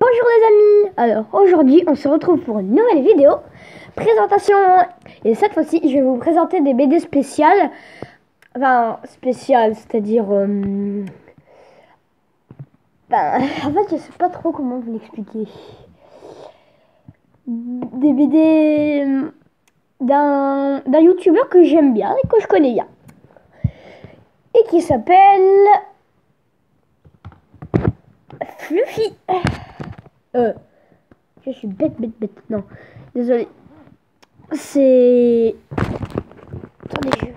Bonjour les amis. Alors aujourd'hui on se retrouve pour une nouvelle vidéo présentation, et cette fois-ci je vais vous présenter des BD spéciales. Enfin spéciales, c'est-à-dire en fait je sais pas trop comment vous l'expliquer. Des BD d'un youtubeur que j'aime bien et que je connais bien et qui s'appelle Fluffy. Je suis bête. Non, désolé. C'est... Attendez,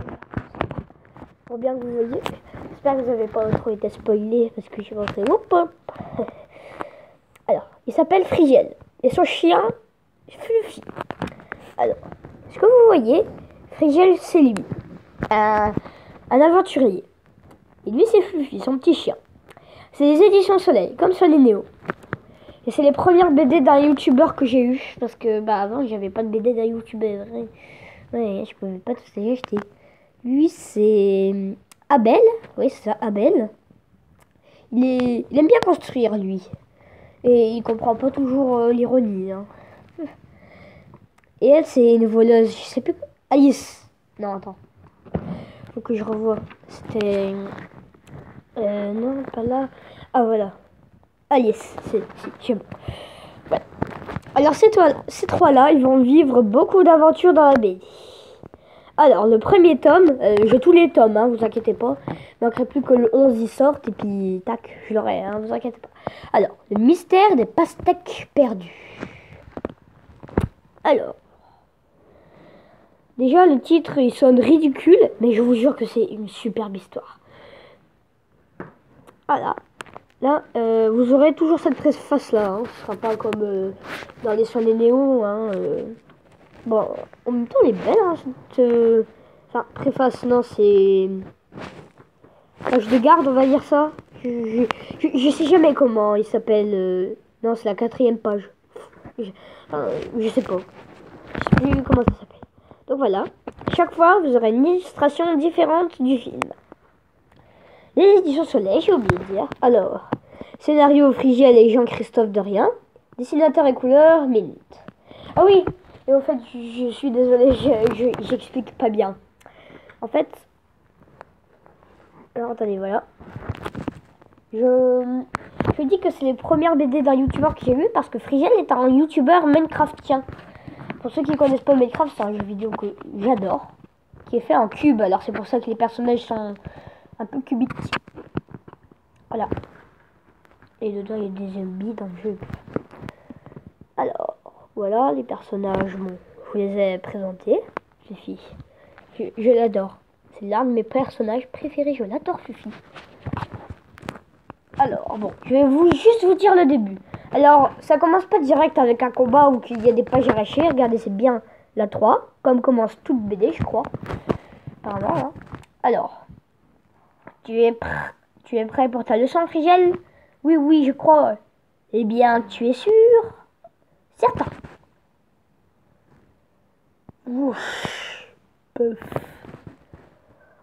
pour bien que vous voyez. J'espère que vous n'avez pas trop été spoilé parce que je suis rentré. Alors, il s'appelle Frigiel et son chien Fluffy. Alors, ce que vous voyez, Frigiel c'est lui, un aventurier. Et lui c'est Fluffy, son petit chien. C'est les éditions Soleil, comme sur les Néo. Et c'est les premières BD d'un youtubeur que j'ai eu. Parce que avant j'avais pas de BD d'un youtubeur. Ouais, je pouvais pas tous les acheter. Lui c'est Abel. Oui c'est ça, Abel. Il aime bien construire lui. Et il comprend pas toujours l'ironie. Hein. Et elle c'est une voleuse. Je sais plus. Alice. Non attends. Faut que je revoie. C'était... non pas là. Ah voilà. Alice. C'est bon. Ouais. Alors ces trois-là, ils vont vivre beaucoup d'aventures dans la BD. Alors le premier tome, j'ai tous les tomes, hein, vous inquiétez pas. Il ne manquerait plus que le 11 y sorte et puis tac, je l'aurai, hein, vous inquiétez pas. Alors, le mystère des pastèques perdus. Alors, déjà le titre il sonne ridicule, mais je vous jure que c'est une superbe histoire. Voilà. Là, vous aurez toujours cette préface là, hein. Ce sera pas comme dans les soins des Néo, hein. Bon, en même temps, elle est belle, hein, cette... Enfin, préface, non, c'est... Page de garde, on va dire ça. Je sais jamais comment il s'appelle. Non, c'est la 4e page. Je sais pas. Je sais plus comment ça s'appelle. Donc voilà. Chaque fois, vous aurez une illustration différente du film. Les éditions Soleil, j'ai oublié de dire. Alors, scénario Frigiel et Jean-Christophe Dorien. Dessinateur et couleur, Minute. Ah oui, et en fait, je suis désolée, j'explique pas bien. En fait, alors attendez, voilà. Je dis que c'est les premières BD d'un youtubeur que j'ai vu parce que Frigiel est un youtubeur Minecraftien. Pour ceux qui connaissent pas Minecraft, c'est un jeu vidéo que j'adore, qui est fait en cube. Alors c'est pour ça que les personnages sont un peu cubiques. Voilà. Et dedans il y a des zombies dans le jeu. Alors, voilà les personnages. Bon, je vous les ai présentés. Fifi. Je l'adore. C'est l'un de mes personnages préférés. Je l'adore, Fifi. Alors, bon, je vais juste vous dire le début. Alors, ça commence pas direct avec un combat où il y a des pages arrachées. Regardez, c'est bien la 3, comme commence toute BD, je crois. Apparemment, hein. Alors, tu es prêt pour ta leçon, Frigiel? Oui, je crois. Eh bien, tu es sûr? Certain. Wouch. Peuf.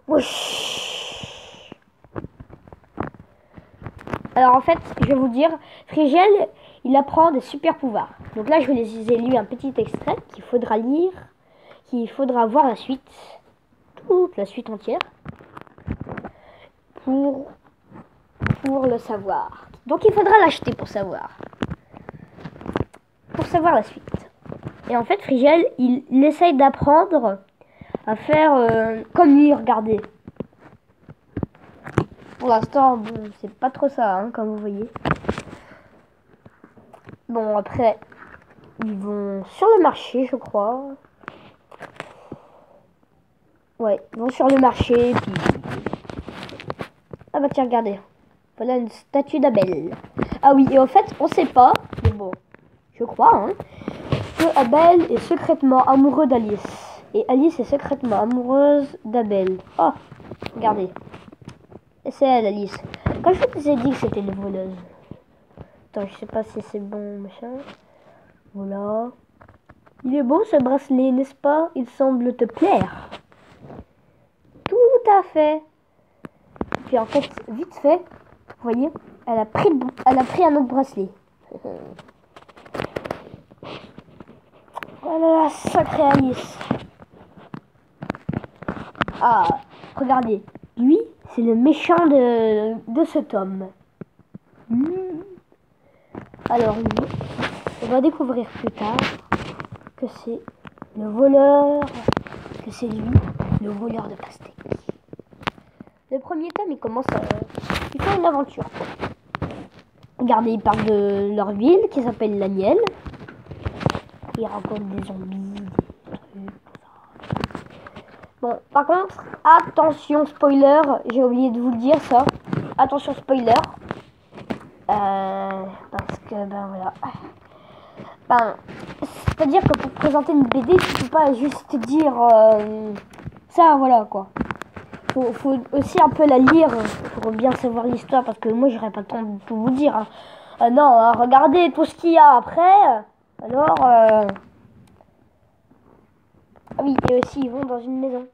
Wouch. Alors en fait, je vais vous dire, Frigiel, il apprend des super pouvoirs. Donc là, je vous ai lu un petit extrait qu'il faudra lire, qu'il faudra voir la suite, toute la suite entière, pour le savoir. Donc il faudra l'acheter pour savoir la suite. Et en fait, Frigiel, il essaye d'apprendre à faire comme lui, regardez. Pour l'instant, bon, c'est pas trop ça, hein, comme vous voyez. Bon, après, ils vont sur le marché, je crois. Ouais, ils vont sur le marché, puis... Ah bah tiens, regardez. Voilà une statue d'Abel. Ah oui, et en fait, on sait pas, mais bon, je crois, hein, que Abel est secrètement amoureux d'Alice. Et Alice est secrètement amoureuse d'Abel. Oh, regardez. Et c'est elle, Alice. Quand je vous ai dit que c'était une voleuse. Attends, je sais pas si c'est bon, machin. Voilà. Il est beau ce bracelet, n'est-ce pas? Il semble te plaire. Tout à fait. Puis en fait, vite fait, vous voyez, elle a pris un autre bracelet. Voilà, sacré Alice. Ah, regardez. Lui, c'est le méchant de ce tome. Alors lui, on va découvrir plus tard que c'est le voleur, que c'est lui, le voleur de pastèques. Le premier tome, il commence à... Il fait une aventure. Regardez, il parle de leur ville qui s'appelle la Miel. Il raconte des zombies, des trucs, tout ça. Bon, par contre, attention spoiler, j'ai oublié de vous le dire ça. Attention spoiler. Parce que, ben voilà. Ben, c'est-à-dire que pour présenter une BD, tu peux pas juste dire ça, voilà quoi. Faut aussi un peu la lire pour bien savoir l'histoire, parce que moi j'aurais pas le temps de tout vous dire. Hein. Non, hein, regardez tout ce qu'il y a après. Alors, ah oui, et aussi ils vont dans une maison.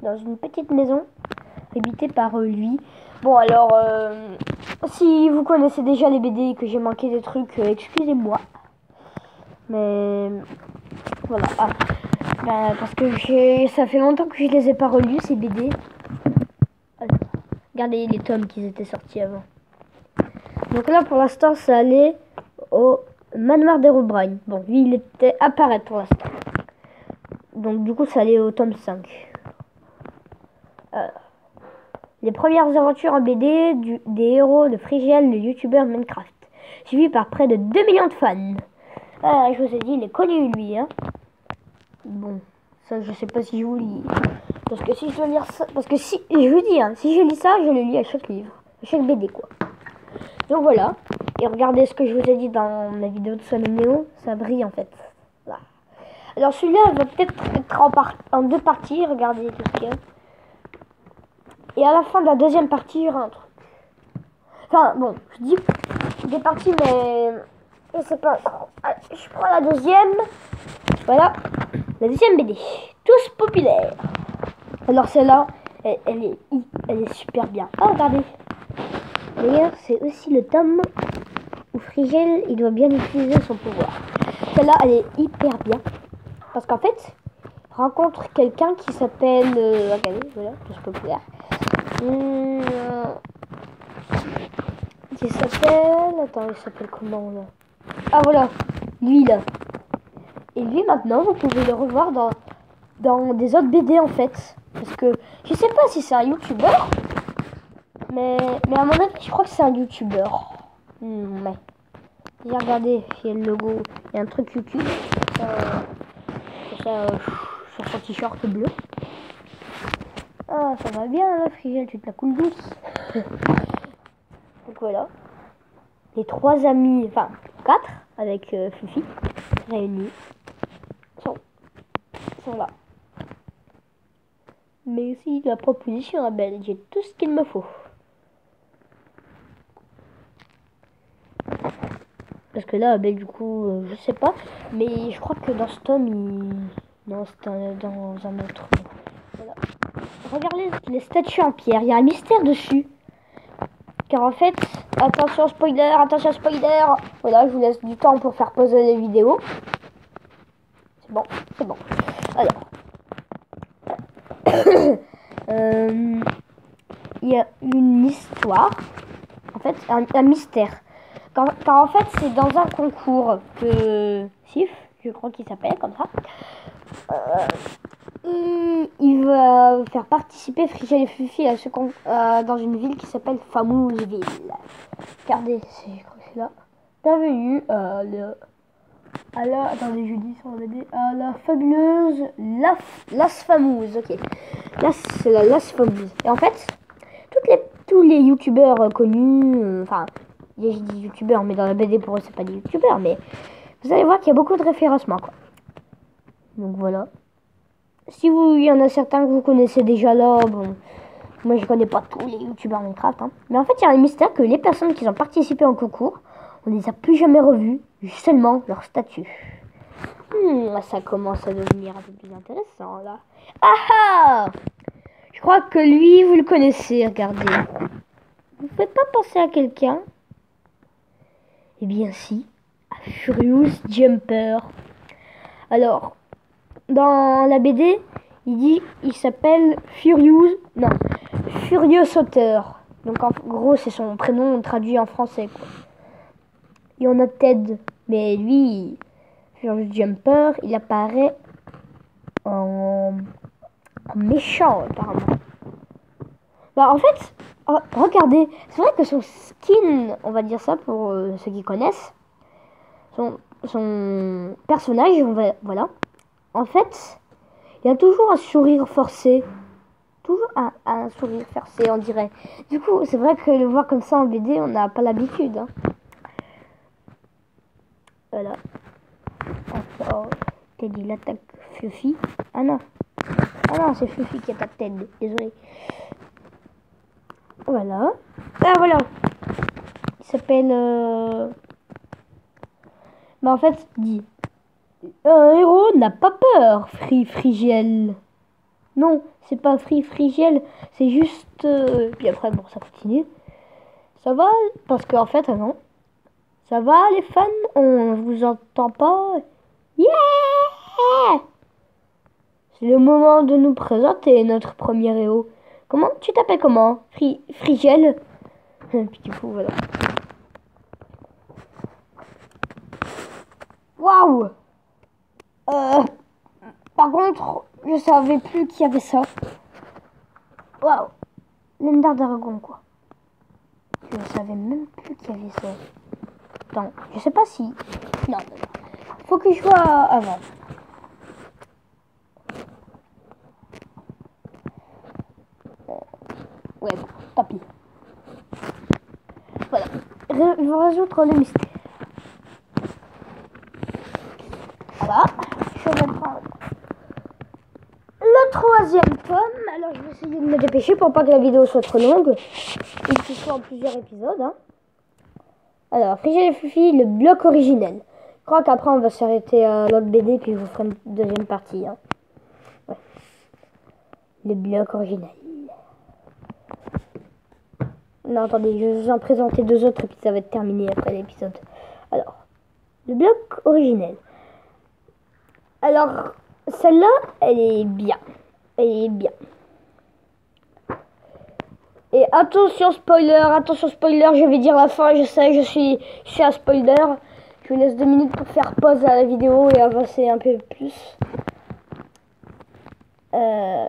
Dans une petite maison, habitée par lui. Bon alors, si vous connaissez déjà les BD et que j'ai manqué des trucs, excusez-moi. Mais voilà. Ah, ben, parce que ça fait longtemps que je les ai pas relus ces BD. Alors, regardez les tomes qui étaient sortis avant. Donc là pour l'instant ça allait au Manoir d'Herobrine. Bon, lui il était apparaître pour l'instant. Donc du coup ça allait au tome 5. Les premières aventures en BD des héros de Frigiel, le youtubeur Minecraft, suivi par près de 2 millions de fans. Ah, je vous ai dit, il est connu lui, hein. Bon, ça je sais pas si je vous lis. Parce que si je dois lire ça, parce que si, je vous dis, hein, si je lis ça, je le lis à chaque livre, à chaque BD quoi. Donc voilà, et regardez ce que je vous ai dit dans la vidéo de Swan Néo, ça brille en fait. Voilà. Alors celui-là, il va peut-être être en 2 parties, regardez tout ce qu'il y a. Et à la fin de la deuxième partie, il y aura un truc. Enfin, bon, je dis des parties, mais je sais pas. Je prends la deuxième. Voilà, la deuxième BD. Tous populaires. Alors celle-là, elle est super bien. Oh, regardez. D'ailleurs, c'est aussi le tome où Frigiel, il doit bien utiliser son pouvoir. Celle-là, elle est hyper bien. Parce qu'en fait, rencontre quelqu'un qui s'appelle... regardez, voilà, tous populaires. Qui s'appelle... Attends, il s'appelle comment là? Ah voilà, lui là. Et lui maintenant, vous pouvez le revoir dans des autres BD en fait. Parce que je sais pas si c'est un youtubeur. Mais à mon avis, je crois que c'est un youtubeur. Mais. J'ai regardé, il y a le logo, il y a un truc YouTube. Sur son t-shirt bleu. Ah, ça va bien là, Frigiel, tu te la coules douce. Donc voilà. Les 3 amis, enfin 4 avec Fifi, réunis, sont là. Mais aussi la proposition est belle, j'ai tout ce qu'il me faut. Parce que là, ben, du coup, je sais pas, mais je crois que dans ce tome, non, c'est dans un autre. Voilà. Regardez les statues en pierre, il y a un mystère dessus. Car en fait, attention spoiler, voilà, je vous laisse du temps pour faire poser les vidéos. C'est bon, c'est bon. Alors, il y a une histoire, en fait, un mystère. Car en fait, c'est dans un concours que Sif, je crois qu'il s'appelle comme ça. Il va faire participer Frigiel et Fifi à ce dans une ville qui s'appelle Famouseville. Regardez, je crois que c'est là. Bienvenue attendez, je dis sur la BD, à la fabuleuse Las Famouses, ok. C'est la Las Famouses. Et en fait, tous les youtubeurs connus, enfin, j'ai dit youtubeurs, mais dans la BD pour eux c'est pas des youtubeurs, mais vous allez voir qu'il y a beaucoup de référencements, quoi. Donc voilà. Si il y en a certains que vous connaissez déjà là, bon, moi je connais pas tous les youtubeurs Minecraft, hein. Mais en fait il y a un mystère que les personnes qui ont participé au concours, on les a plus jamais revus, seulement leur statut. Ça commence à devenir un peu plus intéressant là. Ah ah! Je crois que lui, vous le connaissez, regardez. Vous pouvez pas penser à quelqu'un? Eh bien si, à Furious Jumper. Alors, dans la BD, il s'appelle Furious Sauteur. Donc en gros, c'est son prénom traduit en français, quoi. Et on a Ted, mais lui, Furious Jumper, il apparaît en méchant, apparemment. Bah, en fait, regardez, c'est vrai que son skin, on va dire ça pour ceux qui connaissent, son personnage, voilà. En fait, il a toujours un sourire forcé. Toujours un sourire forcé, on dirait. Du coup, c'est vrai que le voir comme ça en BD, on n'a pas l'habitude. Hein. Voilà. Encore, Ted, il attaque Fluffy. Ah non, c'est Fluffy qui attaque Ted. Désolé. Voilà. Ah voilà. Il s'appelle... Bah en fait, il dit... Un héros n'a pas peur, Frigiel. Non, c'est pas Frigiel. C'est juste... Puis après, bon, ça continue. Ça va? Parce qu'en fait, non. Ça va les fans? On vous entend pas? Yeah! C'est le moment de nous présenter notre premier héros. Comment? Tu t'appelles comment? Frigiel? Puis du coup, voilà. Waouh! Par contre, je savais plus qu'il y avait ça. Waouh! L'Ender Dragon, quoi. Je savais même plus qu'il y avait ça. Attends, je sais pas si... Non. Faut que je vois avant. Ouais, bon, tant pis. Voilà. Je vais résoudre le mystère. Voilà. Je vais prendre le troisième tome. Alors, je vais essayer de me dépêcher pour pas que la vidéo soit trop longue. Et que ce soit en plusieurs épisodes. Hein. Alors, Frigiel et Fluffy, le bloc originel. Je crois qu'après, on va s'arrêter à l'autre BD, puis je vous ferai une deuxième partie. Hein. Ouais. Le bloc originel. Non, attendez, je vais vous en présenter deux autres, et puis ça va être terminé après l'épisode. Alors, le bloc originel. Alors, celle-là, elle est bien. Et attention spoiler, je vais dire la fin, je sais, je suis un spoiler. Je vous laisse 2 minutes pour faire pause à la vidéo et avancer un peu plus. Non,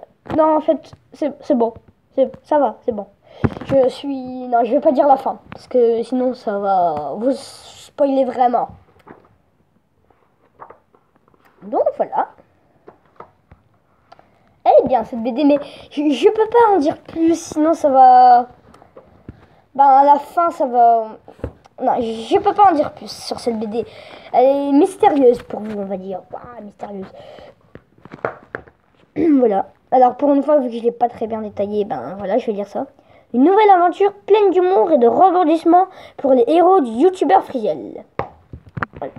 en fait, c'est bon. Ça va, c'est bon. Non, je vais pas dire la fin, parce que sinon ça va vous spoiler vraiment. Donc voilà. Elle est bien cette BD, mais je peux pas en dire plus, sinon ça va... Ben à la fin ça va... Non, je peux pas en dire plus sur cette BD. Elle est mystérieuse pour vous, on va dire. Waouh, mystérieuse. Voilà. Alors pour une fois, vu que je l'ai pas très bien détaillé, ben voilà, je vais dire ça. Une nouvelle aventure pleine d'humour et de rebondissements pour les héros du youtubeur Frigiel. Voilà.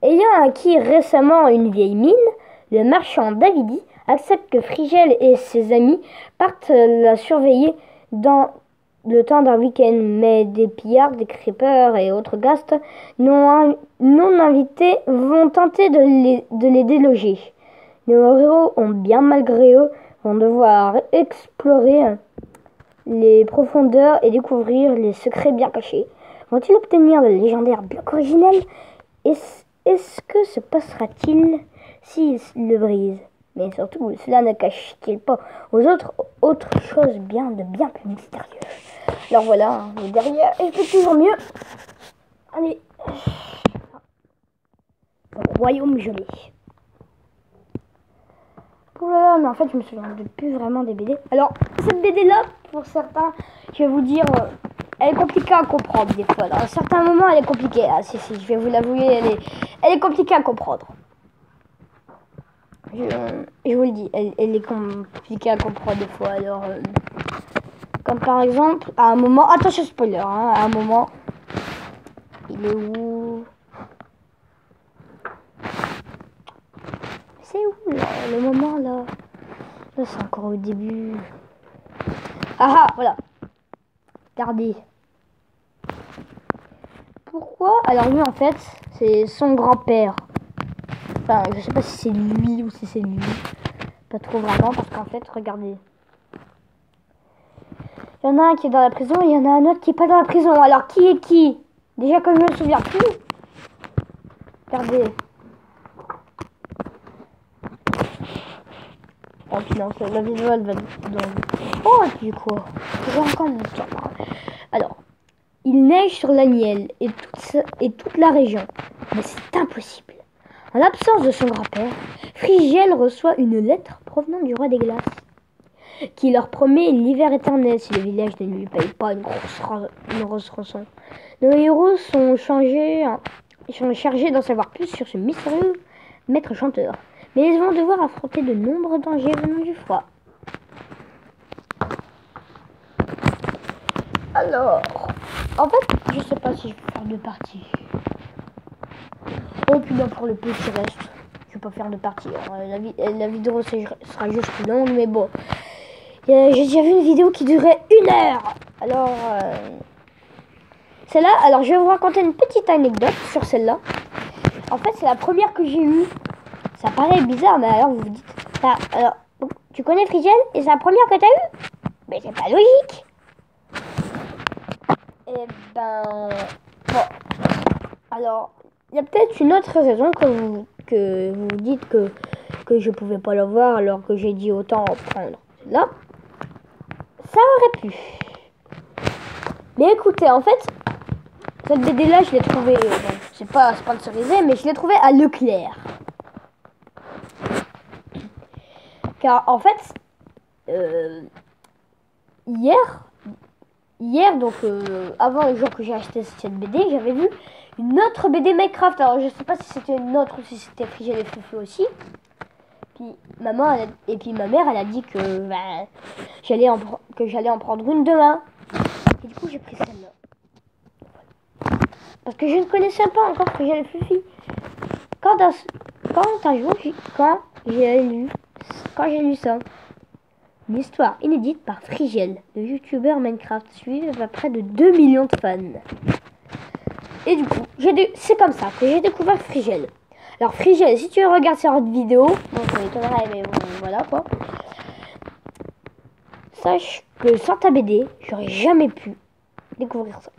Ayant acquis récemment une vieille mine, le marchand Davidi accepte que Frigiel et ses amis partent la surveiller dans le temps d'un week-end, mais des pillards, des creepers et autres ghasts non invités vont tenter de les déloger. Nos héros ont bien malgré eux vont devoir explorer les profondeurs et découvrir les secrets bien cachés. Vont-ils obtenir le légendaire bloc originel? Est-ce que se passera-t-il s'ils le brisent? Mais surtout, cela ne cache-t-il pas aux autres choses bien plus mystérieuses. Alors voilà, hein, le derrière, il fait toujours mieux. Allez. Royaume gelé. Oh là là, mais en fait, je me souviens plus vraiment des BD. Alors, cette BD-là, pour certains, je vais vous dire, elle est compliquée à comprendre des fois. À certains moments, elle est compliquée. Ah si, je vais vous l'avouer, elle est compliquée à comprendre. Je vous le dis, elle est compliquée à comprendre des fois. Alors, comme par exemple, à un moment, attention spoiler, hein, à un moment, il est où? C'est où là, le moment là? Là, c'est encore au début. Ah ah, voilà. Regardez. pourquoi? Alors lui en fait, c'est son grand-père. Enfin, je sais pas si c'est lui ou si c'est lui. Pas trop vraiment parce qu'en fait, regardez. Il y en a un qui est dans la prison et il y en a un autre qui est pas dans la prison. Alors qui est qui? Déjà comme je me souviens plus. Regardez. Oh putain, la vidéo elle va dans... Oh et puis quoi? J'ai encore une histoire. Alors, il neige sur l'Aniel et toute la région. Mais c'est impossible. En l'absence de son grand-père, Frigiel reçoit une lettre provenant du roi des glaces qui leur promet l'hiver éternel si le village ne lui paye pas une grosse rançon. Nos héros sont chargés d'en savoir plus sur ce mystérieux maître chanteur. Mais ils vont devoir affronter de nombreux dangers venant du froid. Alors, en fait, je sais pas si je peux faire deux parties. Oh, puis là, pour le peu qui reste, je vais pas faire deux parties. La vidéo sera juste plus longue, mais bon. J'ai déjà vu une vidéo qui durait 1 heure. Alors, celle-là, alors je vais vous raconter une petite anecdote sur celle-là. En fait, c'est la première que j'ai eue. Ça paraît bizarre, mais alors vous vous dites, alors, tu connais Frigiel et c'est la première que t'as eue? Mais c'est pas logique. Et ben, bon. Alors, il y a peut-être une autre raison que vous dites que je pouvais pas l'avoir alors que j'ai dit autant en prendre. Là, ça aurait pu. Mais écoutez, en fait, cette BD là, je l'ai trouvée, bon, c'est pas sponsorisé, mais je l'ai trouvée à Leclerc. Car en fait, hier, donc avant le jour que j'ai acheté cette BD, j'avais vu une autre BD Minecraft. Alors je sais pas si c'était une autre ou si c'était Frigiel et Fufu aussi. Puis ma mère elle a dit que j'allais en prendre une demain. Et du coup j'ai pris celle-là. Parce que je ne connaissais pas encore Frigiel et Fufu. Quand j'ai lu ça, une histoire inédite par Frigiel, le youtubeur Minecraft suivi par près de 2 millions de fans. Et du coup, c'est comme ça que j'ai découvert Frigiel. Alors Frigiel, si tu regardes cette vidéo, bon ça m'étonnerait mais bon, voilà quoi. Sache que sans ta BD, j'aurais jamais pu découvrir ça.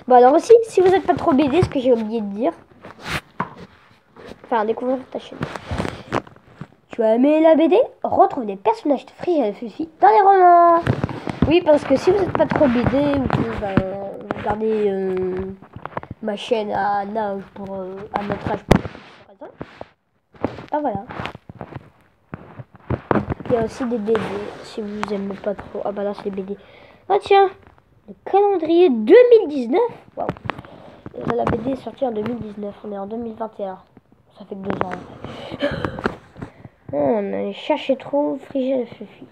Bon alors aussi, si vous n'êtes pas trop BD, ce que j'ai oublié de dire, enfin découvrir ta chaîne. Tu as aimé la BD? Retrouve des personnages de Frigiel et Fufu dans les romans. Oui, parce que si vous n'êtes pas trop BD ou que vous regardez ma chaîne à un âge à notre âge pour raison. Ah voilà. Il y a aussi des BD si vous aimez pas trop. Ah bah là c'est les BD. Ah tiens, le calendrier 2019. Waouh. La BD est sortie en 2019. On est en 2021. Ça fait que 2 ans. On a cherché trop Frigiel et Fufu.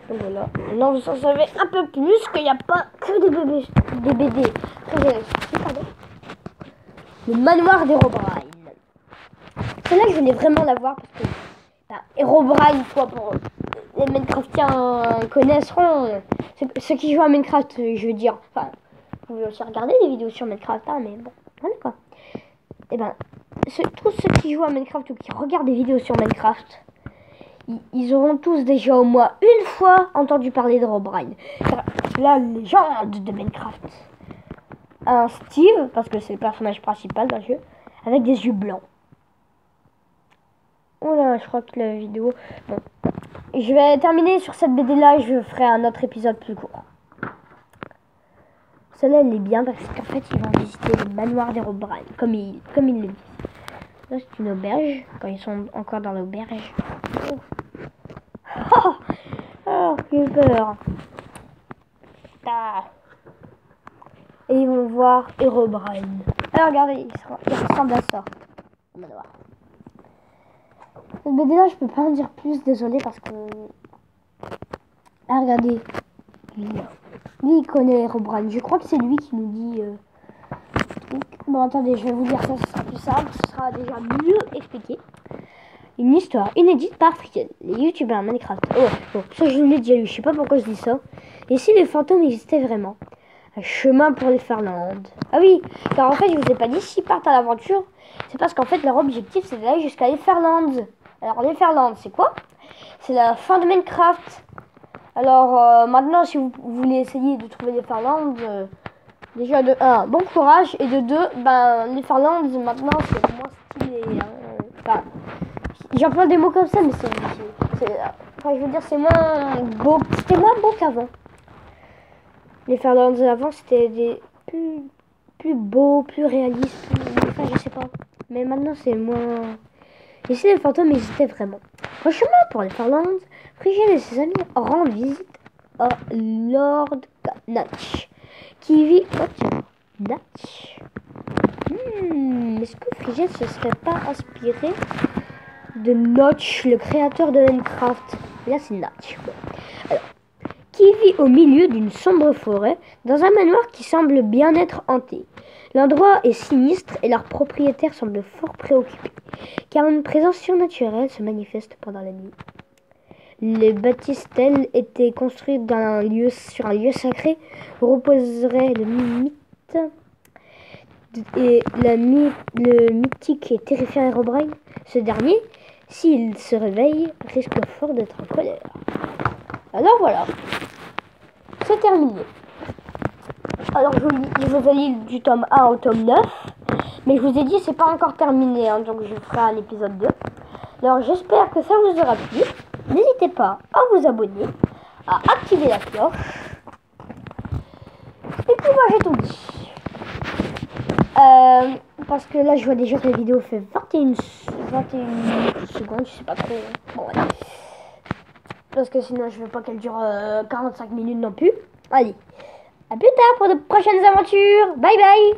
Donc voilà. Maintenant vous en savez un peu plus qu'il n'y a pas que des BD. Frigiel et Fufu, pardon. Le manoir d'Herobrine. Celle-là je voulais vraiment la voir parce que Herobrine, quoi, pour les Minecraftiens connaisseront. Ceux qui jouent à Minecraft, je veux dire. Enfin, vous pouvez aussi regarder des vidéos sur Minecraft, hein, mais bon, voilà quoi. Et ben, tous ceux qui jouent à Minecraft ou qui regardent des vidéos sur Minecraft, ils auront tous déjà au moins une fois entendu parler d'Herobrine. La légende de Minecraft. Un Steve, parce que c'est le personnage principal dans le jeu, avec des yeux blancs. Oh là, je crois que la vidéo... Bon. Je vais terminer sur cette BD là, je ferai un autre épisode plus court. Celle-là, elle est bien parce qu'en fait, ils vont visiter le manoir d'Herobrine, comme ils le disent. Là, c'est une auberge, quand ils sont encore dans l'auberge. Oh, oh, j'ai peur. Ah. Et ils vont voir Herobrine. Alors, regardez, il ressemble à ça. Le manoir. Cette BD là, je peux pas en dire plus, désolé, parce que... Ah, regardez. Lui, il connaît Herobrine. Je crois que c'est lui qui nous dit... Bon, attendez, je vais vous dire ça, ce sera plus simple. Ce sera déjà mieux expliqué. Une histoire inédite par Frigiel, les youtubeurs Minecraft. Oh, bon, ça je l'ai déjà lu, je sais pas pourquoi je dis ça. Et si les fantômes existaient vraiment? Un chemin pour les Farlandes. Ah oui, car en fait, je vous ai pas dit s'ils partent à l'aventure. C'est parce qu'en fait, leur objectif, c'est d'aller jusqu'à les Farlandes. Alors, les Farlandes, c'est quoi? C'est la fin de Minecraft. Alors, maintenant, si vous voulez essayer de trouver les Farlandes, déjà de 1, bon courage. Et de 2, ben, les Farlandes, maintenant, c'est moins stylé. Hein. Enfin, j'emploie des mots comme ça, mais enfin, je veux dire, c'est moins beau. C'était moins beau qu'avant. Les Farlandes avant, c'était des plus beaux, plus réalistes, enfin, je sais pas. Mais maintenant, c'est moins... Ici, les fantômes existaient vraiment. En chemin pour les Farlandes, Frigiel et ses amis rendent visite à Lord Natch, qui vit... Oh, tiens, Natch. Est-ce que Frigiel se serait pas inspiré de Notch, le créateur de Minecraft? Là, c'est Natch. Alors, qui vit au milieu d'une sombre forêt, dans un manoir qui semble bien être hanté. L'endroit est sinistre et leur propriétaire semble fort préoccupé, car une présence surnaturelle se manifeste pendant la nuit. Les baptistèles étaient construites sur un lieu sacré où reposerait le mythe et le mythique et terrifiant Herobrine. Ce dernier, s'il se réveille, risque fort d'être en colère. Alors voilà. C'est terminé. Alors je vous ai lu du tome 1 au tome 9. Mais je vous ai dit c'est pas encore terminé. Hein, donc je ferai un épisode 2. Alors j'espère que ça vous aura plu. N'hésitez pas à vous abonner. À activer la cloche. Et puis moi j'ai tout dit. Parce que là je vois déjà que la vidéo fait 21 secondes. Je sais pas trop. Bon ouais. Parce que sinon je veux pas qu'elle dure 45 minutes non plus. Allez. A plus tard pour de prochaines aventures. Bye bye.